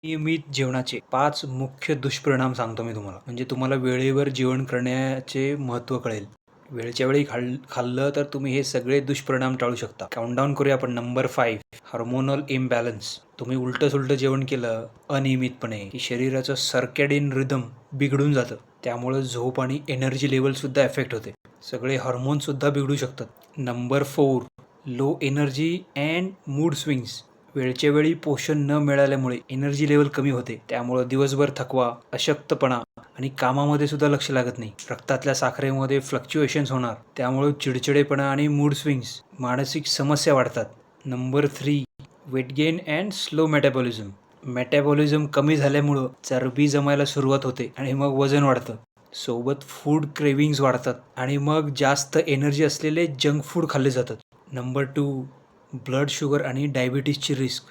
नियमित जेवणाचे 5 मुख्य दुष्परिणाम सांगतो मी तुम्हाला. म्हणजे तुम्हाला वेळेवर जेवण करण्याचे महत्त्व कळेल. वेळच्या वेळी खाल्लं तर तुम्ही हे सगळे दुष्परिणाम टाळू शकता. काउंटडाऊन करूया आपण. Number 5 hormonal imbalance. तुम्ही उलटं-सुलटं जेवण केलं अनियमितपणे की शरीराचं सर्कॅडियन रिदम बिघडून जातं. त्यामुळं झोप आणि एनर्जी लेव्हलसुद्धा इफेक्ट होते. सगळे हार्मोन्ससुद्धा बिघडू शकतात. Number 4 low energy and mood swings. वेळच्या वेळी पोषण न मिळाल्यामुळे एनर्जी लेवल कमी होते. त्यामुळं दिवसभर थकवा, अशक्तपणा आणि कामामध्ये सुद्धा लक्ष लागत नाही. रक्तातल्या साखरेमध्ये फ्लक्च्युएशन्स होणार. त्यामुळे चिडचिडेपणा आणि मूड स्विंग्स, मानसिक समस्या वाढतात. Number 3 weight gain and slow metabolism. Metabolism कमी झाल्यामुळं चरबी जमायला सुरुवात होते आणि मग वजन वाढतं. सोबत फूड क्रेविंग्स वाढतात आणि मग जास्त एनर्जी असलेले जंक फूड खाल्ले जातात. नंबर 2 ब्लड शुगर आणि डायबिटीजची रिस्क.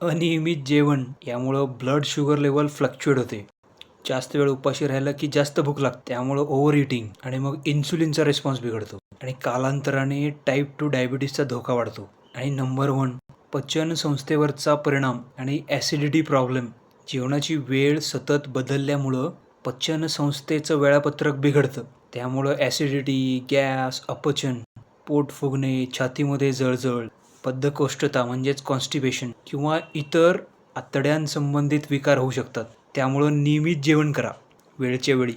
अनियमित जेवण यामुळं ब्लड शुगर लेवल फ्लक्च्युएट होते. जास्त वेळ उपाशी राहिलं की जास्त भूक लागते. त्यामुळं ओव्हर इटिंग आणि मग इन्सुलिनचा रिस्पॉन्स बिघडतो आणि कालांतराने टाईप 2 डायबिटीसचा धोका वाढतो. आणि नंबर 1 पचन संस्थेवरचा परिणाम आणि ॲसिडिटी प्रॉब्लेम. जेवणाची वेळ सतत बदलल्यामुळं पचन संस्थेचं वेळापत्रक बिघडतं. त्यामुळं ॲसिडिटी, गॅस, अपचन, पोट फुगणे, छातीमध्ये जळजळ, बद्धकोष्ठता म्हणजेच कॉन्स्टिपेशन किंवा इतर आतड्यांसंबंधित विकार होऊ शकतात. त्यामुळं नियमित जेवण करा वेळच्या वेळी.